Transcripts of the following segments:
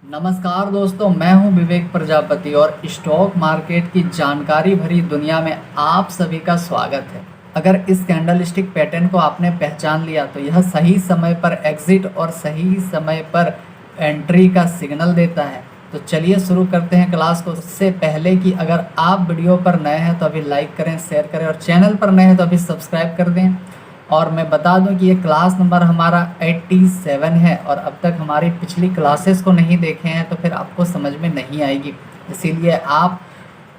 नमस्कार दोस्तों, मैं हूं विवेक प्रजापति और स्टॉक मार्केट की जानकारी भरी दुनिया में आप सभी का स्वागत है। अगर इस कैंडलस्टिक पैटर्न को आपने पहचान लिया तो यह सही समय पर एग्जिट और सही समय पर एंट्री का सिग्नल देता है। तो चलिए शुरू करते हैं क्लास को। उससे पहले कि अगर आप वीडियो पर नए हैं तो अभी लाइक करें, शेयर करें और चैनल पर नए हैं तो अभी सब्सक्राइब कर दें। और मैं बता दूं कि ये क्लास नंबर हमारा 87 है और अब तक हमारी पिछली क्लासेस को नहीं देखे हैं तो फिर आपको समझ में नहीं आएगी। इसीलिए आप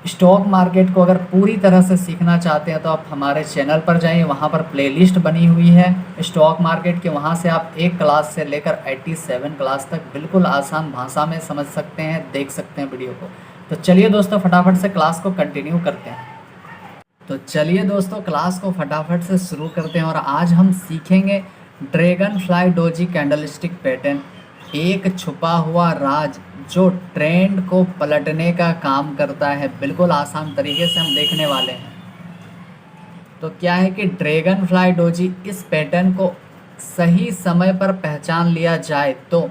स्टॉक मार्केट को अगर पूरी तरह से सीखना चाहते हैं तो आप हमारे चैनल पर जाइए, वहाँ पर प्लेलिस्ट बनी हुई है स्टॉक मार्केट की। वहाँ से आप एक क्लास से लेकर 87 क्लास तक बिल्कुल आसान भाषा में समझ सकते हैं, देख सकते हैं वीडियो को। तो चलिए दोस्तों, फटाफट से क्लास को कंटिन्यू करते हैं। तो चलिए दोस्तों, क्लास को फटाफट से शुरू करते हैं और आज हम सीखेंगे dragon fly doji candlestick pattern, एक छुपा हुआ राज जो ट्रेंड को पलटने का काम करता है। बिल्कुल आसान तरीके से हम देखने वाले हैं। तो क्या है कि ड्रैगन फ्लाई डोजी इस पैटर्न को सही समय पर पहचान लिया जाए तो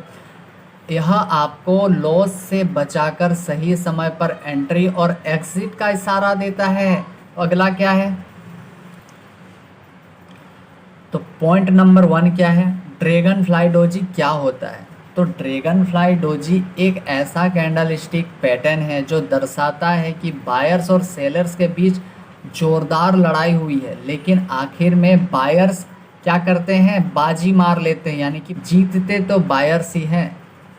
यह आपको लॉस से बचाकर सही समय पर एंट्री और एग्जिट का इशारा देता है। अगला क्या है, तो पॉइंट नंबर 1 क्या है, ड्रैगन फ्लाई डोजी क्या होता है। तो ड्रैगन फ्लाई डोजी एक ऐसा कैंडलस्टिक पैटर्न है जो दर्शाता है कि बायर्स और सेलर्स के बीच जोरदार लड़ाई हुई है, लेकिन आखिर में बायर्स क्या करते हैं, बाजी मार लेते हैं। यानी कि जीतते तो बायर्स ही हैं।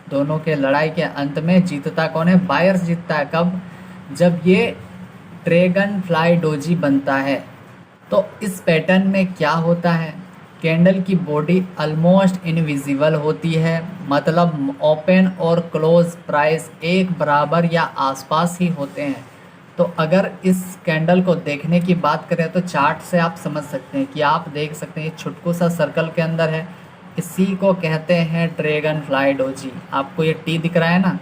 दोनों के लड़ाई के अंत में जीतता कौन है, बायर्स जीतता है। कब, जब ये ड्रैगन फ्लाई डोजी बनता है। तो इस पैटर्न में क्या होता है, कैंडल की बॉडी ऑलमोस्ट इनविजिबल होती है, मतलब ओपन और क्लोज प्राइस एक बराबर या आसपास ही होते हैं। तो अगर इस कैंडल को देखने की बात करें तो चार्ट से आप समझ सकते हैं कि आप देख सकते हैं ये छुटकू सा सर्कल के अंदर है, इसी को कहते हैं ड्रैगन फ्लाई डोजी। आपको ये टी दिख रहा है ना,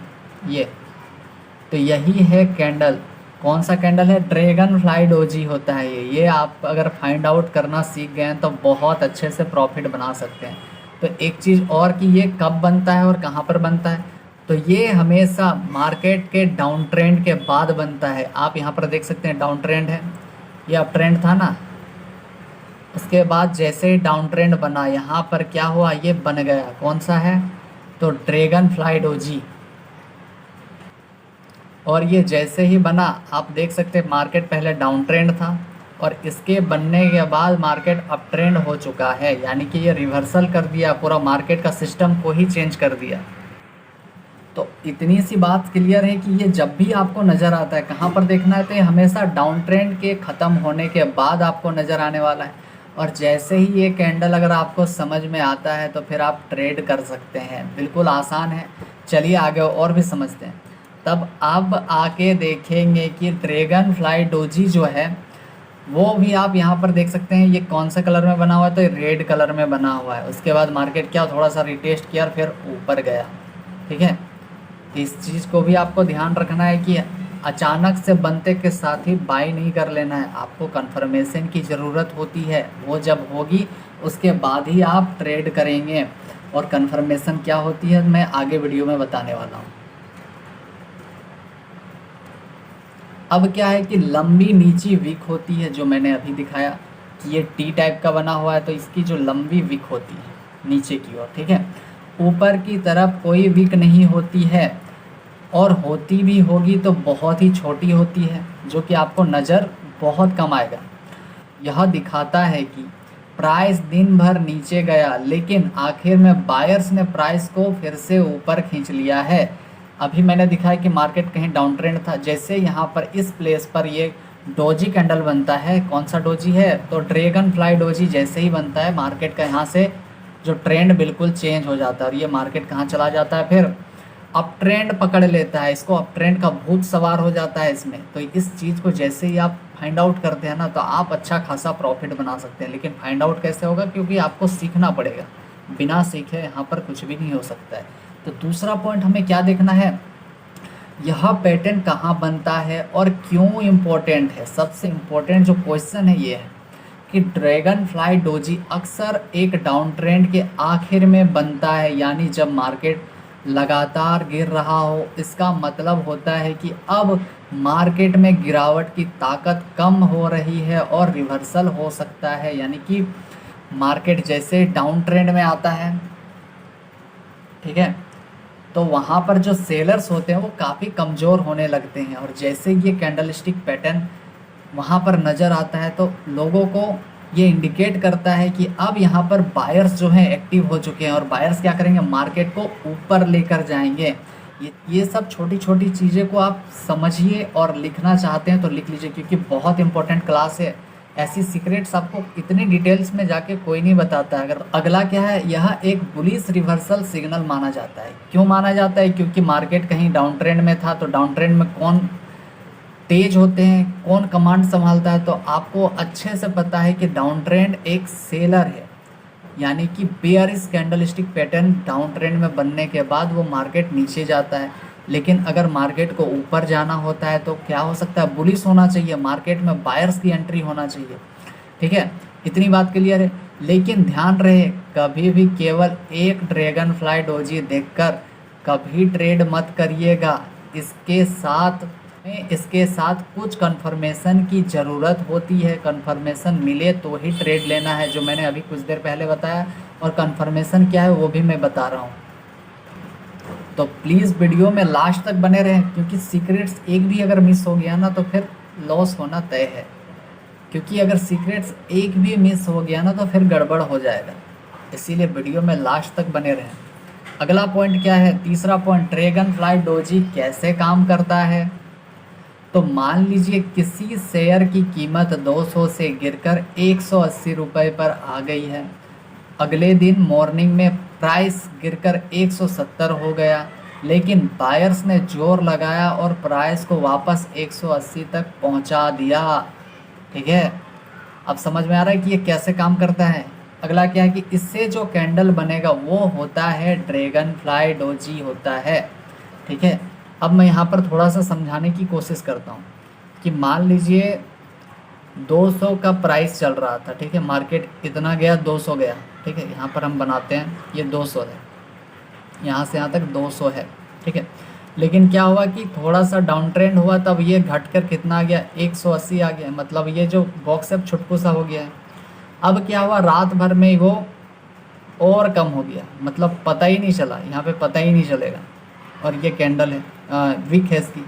ये तो यही है कैंडल। कौन सा कैंडल है, ड्रैगन फ्लाई डोजी होता है ये आप अगर फाइंड आउट करना सीख गए हैं तो बहुत अच्छे से प्रॉफिट बना सकते हैं। तो एक चीज़ और कि ये कब बनता है और कहाँ पर बनता है, तो ये हमेशा मार्केट के डाउन ट्रेंड के बाद बनता है। आप यहाँ पर देख सकते हैं डाउन ट्रेंड है, ये अप ट्रेंड था ना, उसके बाद जैसे ही डाउन ट्रेंड बना यहाँ पर क्या हुआ, ये बन गया। कौन सा है, तो ड्रैगन फ्लाई डोजी। और ये जैसे ही बना आप देख सकते हैं मार्केट पहले डाउन ट्रेंड था और इसके बनने के बाद मार्केट अप ट्रेंड हो चुका है। यानी कि ये रिवर्सल कर दिया, पूरा मार्केट का सिस्टम को ही चेंज कर दिया। तो इतनी सी बात क्लियर है कि ये जब भी आपको नज़र आता है, कहाँ पर देखना है, तो ये हमेशा डाउन ट्रेंड के ख़त्म होने के बाद आपको नज़र आने वाला है। और जैसे ही ये कैंडल अगर आपको समझ में आता है तो फिर आप ट्रेड कर सकते हैं। बिल्कुल आसान है। चलिए आगे और भी समझते हैं। तब अब आके देखेंगे कि ड्रैगन फ्लाई डोजी जो है वो भी आप यहाँ पर देख सकते हैं। ये कौन सा कलर में बना हुआ है, तो रेड कलर में बना हुआ है। उसके बाद मार्केट क्या थोड़ा सा रिटेस्ट किया और फिर ऊपर गया। ठीक है, इस चीज़ को भी आपको ध्यान रखना है कि अचानक से बनते के साथ ही बाई नहीं कर लेना है। आपको कंफर्मेशन की ज़रूरत होती है, वो जब होगी उसके बाद ही आप ट्रेड करेंगे। और कंफर्मेशन क्या होती है मैं आगे वीडियो में बताने वाला हूँ। अब क्या है कि लंबी नीची विक होती है, जो मैंने अभी दिखाया कि ये टी टाइप का बना हुआ है, तो इसकी जो लंबी विक होती है नीचे की ओर, ठीक है, ऊपर की तरफ कोई विक नहीं होती है और होती भी होगी तो बहुत ही छोटी होती है, जो कि आपको नज़र बहुत कम आएगा। यह दिखाता है कि प्राइस दिन भर नीचे गया लेकिन आखिर में बायर्स ने प्राइस को फिर से ऊपर खींच लिया है। अभी मैंने दिखाया कि मार्केट कहीं डाउन ट्रेंड था, जैसे यहाँ पर इस प्लेस पर ये डोजी कैंडल बनता है। कौन सा डोजी है, तो ड्रैगन फ्लाई डोजी। जैसे ही बनता है मार्केट का यहाँ से जो ट्रेंड बिल्कुल चेंज हो जाता है और ये मार्केट कहाँ चला जाता है, फिर अप ट्रेंड पकड़ लेता है। इसको अप ट्रेंड का भूत सवार हो जाता है इसमें। तो इस चीज़ को जैसे ही आप फाइंड आउट करते हैं ना तो आप अच्छा खासा प्रॉफिट बना सकते हैं। लेकिन फाइंड आउट कैसे होगा, क्योंकि आपको सीखना पड़ेगा। बिना सीखे यहाँ पर कुछ भी नहीं हो सकता है। तो दूसरा पॉइंट हमें क्या देखना है, यह पैटर्न कहाँ बनता है और क्यों इम्पोर्टेंट है। सबसे इम्पोर्टेंट जो क्वेश्चन है ये है कि ड्रैगन फ्लाई डोजी अक्सर एक डाउन ट्रेंड के आखिर में बनता है, यानी जब मार्केट लगातार गिर रहा हो, इसका मतलब होता है कि अब मार्केट में गिरावट की ताकत कम हो रही है और रिवर्सल हो सकता है। यानी कि मार्केट जैसे डाउन ट्रेंड में आता है, ठीक है, तो वहाँ पर जो सेलर्स होते हैं वो काफ़ी कमज़ोर होने लगते हैं, और जैसे ये कैंडलस्टिक पैटर्न वहाँ पर नज़र आता है तो लोगों को ये इंडिकेट करता है कि अब यहाँ पर बायर्स जो हैं एक्टिव हो चुके हैं, और बायर्स क्या करेंगे, मार्केट को ऊपर लेकर जाएंगे। ये सब छोटी छोटी चीज़ें को आप समझिए, और लिखना चाहते हैं तो लिख लीजिए, क्योंकि बहुत इंपॉर्टेंट क्लास है। ऐसी सीक्रेट्स आपको इतनी डिटेल्स में जाके कोई नहीं बताता है। अगर अगला क्या है, यह एक बुलिश रिवर्सल सिग्नल माना जाता है। क्यों माना जाता है? क्योंकि मार्केट कहीं डाउन ट्रेंड में था, तो डाउन ट्रेंड में कौन तेज होते हैं, कौन कमांड संभालता है, तो आपको अच्छे से पता है कि डाउन ट्रेंड एक सेलर है। यानी कि bearish candlestick pattern down trend में बनने के बाद वो मार्केट नीचे जाता है, लेकिन अगर मार्केट को ऊपर जाना होता है तो क्या हो सकता है, बुलिश होना चाहिए, मार्केट में बायर्स की एंट्री होना चाहिए। ठीक है, इतनी बात क्लियर है। लेकिन ध्यान रहे, कभी भी केवल एक ड्रैगन फ्लाई डोजी देखकर कभी ट्रेड मत करिएगा। इसके साथ कुछ कंफर्मेशन की ज़रूरत होती है। कंफर्मेशन मिले तो ही ट्रेड लेना है, जो मैंने अभी कुछ देर पहले बताया, और कंफर्मेशन क्या है वो भी मैं बता रहा हूँ। तो प्लीज़ वीडियो में लास्ट तक बने रहें, क्योंकि सीक्रेट्स एक भी अगर मिस हो गया ना तो फिर लॉस होना तय है। क्योंकि अगर सीक्रेट्स एक भी मिस हो गया ना तो फिर गड़बड़ हो जाएगा, इसीलिए वीडियो में लास्ट तक बने रहें। अगला पॉइंट क्या है, तीसरा पॉइंट, ड्रैगन फ्लाई डोजी कैसे काम करता है। तो मान लीजिए किसी शेयर की कीमत 200 से गिरकर 180 रुपये पर आ गई है। अगले दिन मॉर्निंग में प्राइस गिरकर 170 हो गया, लेकिन बायर्स ने जोर लगाया और प्राइस को वापस 180 तक पहुंचा दिया। ठीक है, अब समझ में आ रहा है कि ये कैसे काम करता है। अगला क्या है कि इससे जो कैंडल बनेगा वो होता है ड्रैगन फ्लाई डोजी होता है। ठीक है, अब मैं यहाँ पर थोड़ा सा समझाने की कोशिश करता हूँ कि मान लीजिए 200 का प्राइस चल रहा था। ठीक है, मार्केट इतना गया, 200 गया। ठीक है, यहाँ पर हम बनाते हैं, ये 200 है, यहाँ से यहाँ तक 200 है। ठीक है, लेकिन क्या हुआ कि थोड़ा सा डाउन ट्रेंड हुआ, तब ये घटकर कितना आ गया, 180 आ गया। मतलब ये जो बॉक्स अब छुटकू सा हो गया है। अब क्या हुआ, रात भर में वो और कम हो गया, मतलब पता ही नहीं चला, यहाँ पे पता ही नहीं चलेगा। और ये कैंडल है वीक है इसकी,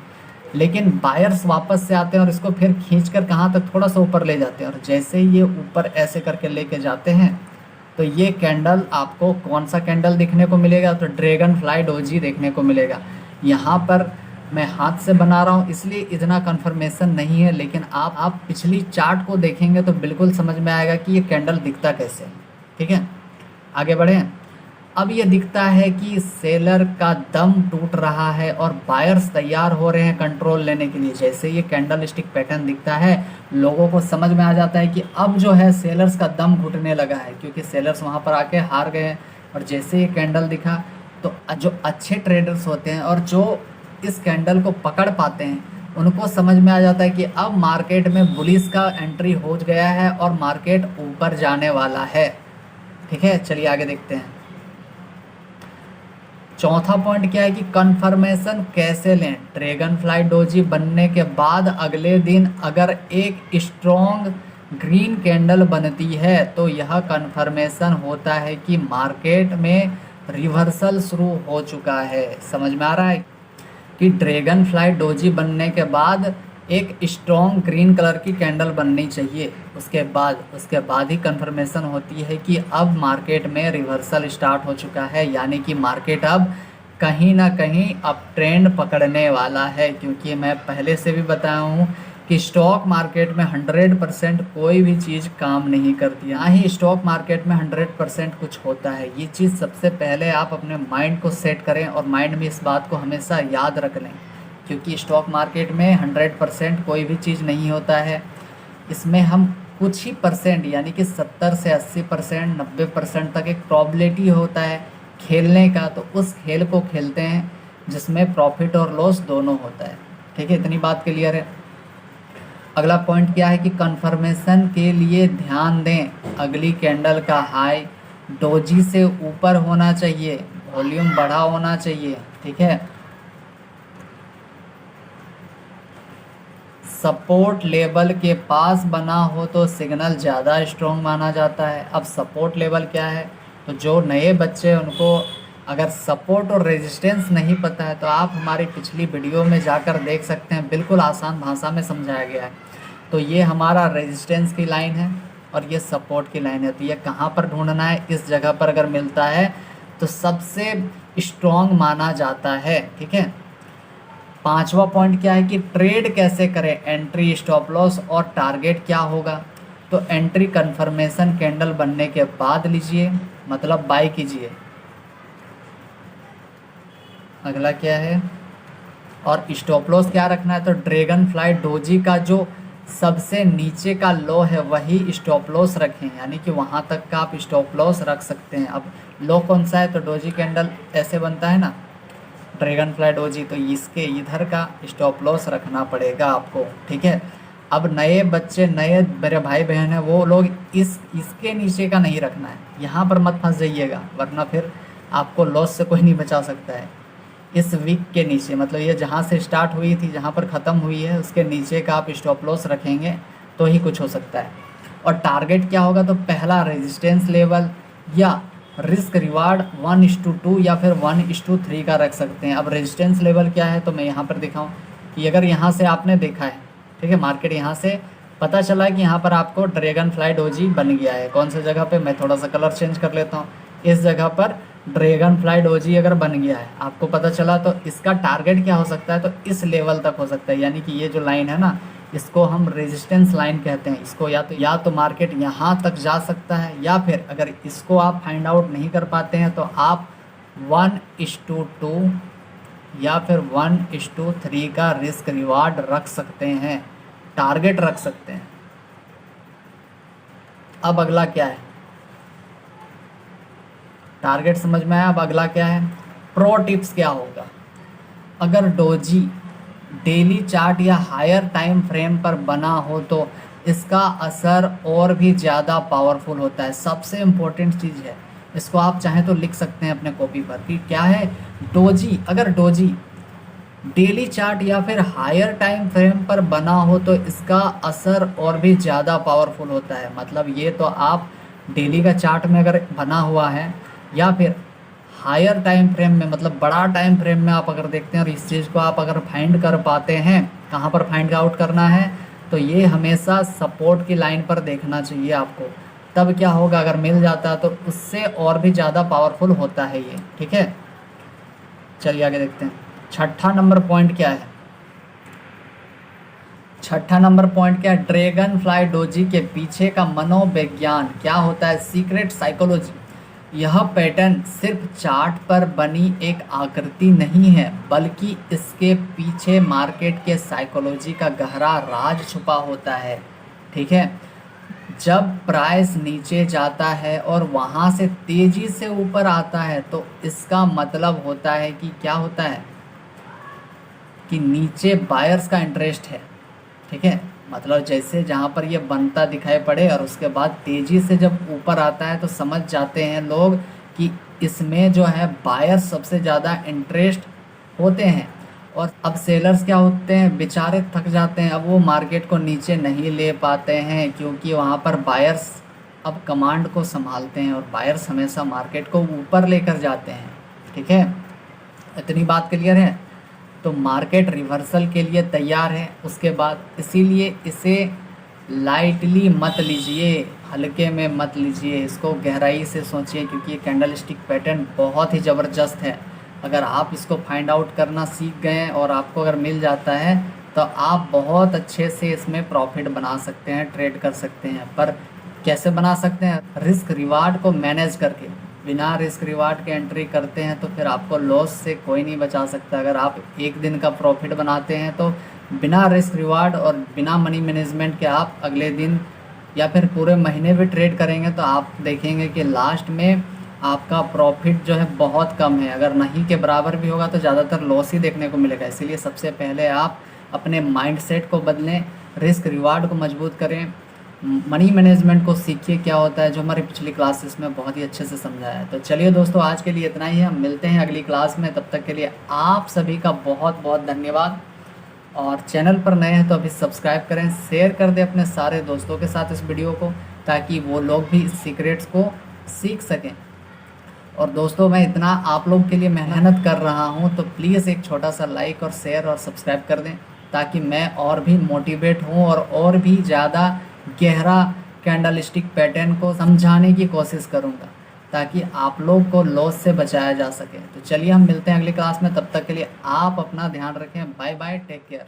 लेकिन बायर्स वापस से आते हैं और इसको फिर खींचकर कहाँ तक, थोड़ा सा ऊपर ले जाते हैं। और जैसे ही ये ऊपर ऐसे करके लेके जाते हैं तो ये कैंडल आपको कौन सा कैंडल देखने को मिलेगा, तो ड्रैगन फ्लाई डोजी देखने को मिलेगा। यहाँ पर मैं हाथ से बना रहा हूँ इसलिए इतना कंफर्मेशन नहीं है, लेकिन आप पिछली चार्ट को देखेंगे तो बिल्कुल समझ में आएगा कि ये कैंडल दिखता कैसे है। ठीक है, आगे बढ़ें। अब ये दिखता है कि सेलर का दम टूट रहा है और बायर्स तैयार हो रहे हैं कंट्रोल लेने के लिए। जैसे ये कैंडल स्टिक पैटर्न दिखता है, लोगों को समझ में आ जाता है कि अब जो है सेलर्स का दम घुटने लगा है, क्योंकि सेलर्स वहाँ पर आके हार गए हैं। और जैसे ये कैंडल दिखा तो जो अच्छे ट्रेडर्स होते हैं और जो इस कैंडल को पकड़ पाते हैं, उनको समझ में आ जाता है कि अब मार्केट में बुलिश का एंट्री हो गया है और मार्केट ऊपर जाने वाला है। ठीक है, चलिए आगे देखते हैं। चौथा पॉइंट क्या है कि कंफर्मेशन कैसे लें। ड्रैगन फ्लाई डोजी बनने के बाद अगले दिन अगर एक स्ट्रॉन्ग ग्रीन कैंडल बनती है तो यह कंफर्मेशन होता है कि मार्केट में रिवर्सल शुरू हो चुका है। समझ में आ रहा है कि ड्रैगन फ्लाई डोजी बनने के बाद एक स्ट्रॉन्ग ग्रीन कलर की कैंडल बननी चाहिए। उसके बाद ही कंफर्मेशन होती है कि अब मार्केट में रिवर्सल स्टार्ट हो चुका है, यानी कि मार्केट अब कहीं ना कहीं अप ट्रेंड पकड़ने वाला है। क्योंकि मैं पहले से भी बताया हूँ कि स्टॉक मार्केट में 100% कोई भी चीज़ काम नहीं करती। हाँ ही स्टॉक मार्केट में 100% कुछ होता है। ये चीज़ सबसे पहले आप अपने माइंड को सेट करें और माइंड में इस बात को हमेशा याद रख लें, क्योंकि स्टॉक मार्केट में 100% कोई भी चीज़ नहीं होता है। इसमें हम कुछ ही परसेंट यानी कि 70 से 80%, 90% तक एक प्रॉबिलिटी होता है खेलने का, तो उस खेल को खेलते हैं जिसमें प्रॉफिट और लॉस दोनों होता है। ठीक है, इतनी बात क्लियर है। अगला पॉइंट क्या है कि कंफर्मेशन के लिए ध्यान दें, अगली कैंडल का हाई डोजी से ऊपर होना चाहिए। वॉल्यूम बढ़ा होना चाहिए, ठीक है। सपोर्ट लेवल के पास बना हो तो सिग्नल ज़्यादा स्ट्रॉन्ग माना जाता है। अब सपोर्ट लेवल क्या है, तो जो नए बच्चे उनको अगर सपोर्ट और रेजिस्टेंस नहीं पता है तो आप हमारी पिछली वीडियो में जाकर देख सकते हैं, बिल्कुल आसान भाषा में समझाया गया है। तो ये हमारा रेजिस्टेंस की लाइन है और ये सपोर्ट की लाइन है। तो ये कहाँ पर ढूंढना है, इस जगह पर अगर मिलता है तो सबसे स्ट्रॉन्ग माना जाता है, ठीक है। पांचवा पॉइंट क्या है कि ट्रेड कैसे करें, एंट्री, स्टॉप लॉस और टारगेट क्या होगा। तो एंट्री कंफर्मेशन कैंडल बनने के बाद लीजिए, मतलब बाय कीजिए। अगला क्या है, और स्टॉप लॉस क्या रखना है, तो ड्रैगन फ्लाई डोजी का जो सबसे नीचे का लो है वही स्टॉप लॉस रखें, यानी कि वहाँ तक का आप स्टॉप लॉस रख सकते हैं। अब लो कौन सा है, तो डोजी कैंडल ऐसे बनता है ना, ड्रैगन फ्लाई डोजी, तो इसके इधर का स्टॉप लॉस रखना पड़ेगा आपको, ठीक है। अब नए बच्चे, नए मेरे भाई बहन हैं, वो लोग इसके नीचे का नहीं रखना है, यहाँ पर मत फंस जाइएगा वरना फिर आपको लॉस से कोई नहीं बचा सकता है। इस वीक के नीचे, मतलब ये जहाँ से स्टार्ट हुई थी जहाँ पर ख़त्म हुई है उसके नीचे का आप स्टॉप लॉस रखेंगे तो ही कुछ हो सकता है। और टारगेट क्या होगा, तो पहला रेजिस्टेंस लेवल या रिस्क रिवार्ड 1:2 या फिर 1:3 का रख सकते हैं। अब रेजिस्टेंस लेवल क्या है, तो मैं यहाँ पर दिखाऊँ कि अगर यहाँ से आपने देखा है, ठीक है, मार्केट यहाँ से पता चला कि यहाँ पर आपको ड्रैगन फ्लाई डोजी बन गया है। कौन सी जगह पे, मैं थोड़ा सा कलर चेंज कर लेता हूँ, इस जगह पर ड्रैगन फ्लाई डोजी अगर बन गया है आपको पता चला, तो इसका टारगेट क्या हो सकता है, तो इस लेवल तक हो सकता है। यानी कि ये जो लाइन है ना, इसको हम रेजिस्टेंस लाइन कहते हैं। इसको या तो मार्केट यहाँ तक जा सकता है, या फिर अगर इसको आप फाइंड आउट नहीं कर पाते हैं तो आप 1:2 या फिर 1:3 का रिस्क रिवार्ड रख सकते हैं, टारगेट रख सकते हैं। अब अगला क्या है, टारगेट समझ में आया। अब अगला क्या है, प्रो टिप्स क्या होगा। अगर डोजी डेली चार्ट या हायर टाइम फ्रेम पर बना हो तो इसका असर और भी ज़्यादा पावरफुल होता है। सबसे इम्पोर्टेंट चीज़ है, इसको आप चाहें तो लिख सकते हैं अपने कॉपी पर कि क्या है, डोजी, अगर डोजी डेली चार्ट या फिर हायर टाइम फ्रेम पर बना हो तो इसका असर और भी ज़्यादा पावरफुल होता है। मतलब ये तो आप डेली का चार्ट में अगर बना हुआ है या फिर हायर टाइम फ्रेम में, मतलब बड़ा टाइम फ्रेम में आप अगर देखते हैं और इस चीज़ को आप अगर फाइंड कर पाते हैं, कहाँ पर फाइंड आउट करना है, तो ये हमेशा सपोर्ट की लाइन पर देखना चाहिए आपको। तब क्या होगा, अगर मिल जाता है तो उससे और भी ज़्यादा पावरफुल होता है ये, ठीक है। चलिए आगे देखते हैं। छठा नंबर पॉइंट क्या है, छठा नंबर पॉइंट क्या है, ड्रैगन फ्लाई डोजी के पीछे का मनोविज्ञान क्या होता है, सीक्रेट साइकोलॉजी। यह पैटर्न सिर्फ चार्ट पर बनी एक आकृति नहीं है, बल्कि इसके पीछे मार्केट के साइकोलॉजी का गहरा राज छुपा होता है, ठीक है। जब प्राइस नीचे जाता है और वहाँ से तेज़ी से ऊपर आता है तो इसका मतलब होता है कि क्या होता है, कि नीचे बायर्स का इंटरेस्ट है, ठीक है। मतलब जैसे जहाँ पर ये बनता दिखाई पड़े और उसके बाद तेज़ी से जब ऊपर आता है तो समझ जाते हैं लोग कि इसमें जो है बायर्स सबसे ज़्यादा इंटरेस्ट होते हैं। और अब सेलर्स क्या होते हैं, बेचारे थक जाते हैं, अब वो मार्केट को नीचे नहीं ले पाते हैं क्योंकि वहाँ पर बायर्स अब कमांड को संभालते हैं और बायर्स हमेशा मार्केट को ऊपर लेकर जाते हैं, ठीक है। इतनी बात क्लियर है। तो मार्केट रिवर्सल के लिए तैयार है उसके बाद, इसीलिए इसे लाइटली मत लीजिए, हल्के में मत लीजिए, इसको गहराई से सोचिए क्योंकि ये कैंडल स्टिक पैटर्न बहुत ही ज़बरदस्त है। अगर आप इसको फाइंड आउट करना सीख गए और आपको अगर मिल जाता है तो आप बहुत अच्छे से इसमें प्रॉफिट बना सकते हैं, ट्रेड कर सकते हैं। पर कैसे बना सकते हैं, रिस्क रिवार्ड को मैनेज करके। बिना रिस्क रिवार्ड के एंट्री करते हैं तो फिर आपको लॉस से कोई नहीं बचा सकता। अगर आप एक दिन का प्रॉफिट बनाते हैं तो बिना रिस्क रिवार्ड और बिना मनी मैनेजमेंट के आप अगले दिन या फिर पूरे महीने भी ट्रेड करेंगे तो आप देखेंगे कि लास्ट में आपका प्रॉफिट जो है बहुत कम है। अगर नहीं के बराबर भी होगा तो ज़्यादातर लॉस ही देखने को मिलेगा। इसीलिए सबसे पहले आप अपने माइंडसेट को बदलें, रिस्क रिवार्ड को मजबूत करें, मनी मैनेजमेंट को सीखिए क्या होता है, जो हमारी पिछली क्लासेस में बहुत ही अच्छे से समझाया है। तो चलिए दोस्तों, आज के लिए इतना ही है, हम मिलते हैं अगली क्लास में। तब तक के लिए आप सभी का बहुत बहुत धन्यवाद। और चैनल पर नए हैं तो अभी सब्सक्राइब करें, शेयर कर दें अपने सारे दोस्तों के साथ इस वीडियो को, ताकि वो लोग भी इस सीक्रेट्स को सीख सकें। और दोस्तों, मैं इतना आप लोग के लिए मेहनत कर रहा हूँ, तो प्लीज़ एक छोटा सा लाइक और शेयर और सब्सक्राइब कर दें, ताकि मैं और भी मोटिवेट हूँ और भी ज़्यादा गहरा कैंडलस्टिक पैटर्न को समझाने की कोशिश करूँगा, ताकि आप लोग को लॉस से बचाया जा सके। तो चलिए, हम मिलते हैं अगली क्लास में। तब तक के लिए आप अपना ध्यान रखें। Bye bye, take care.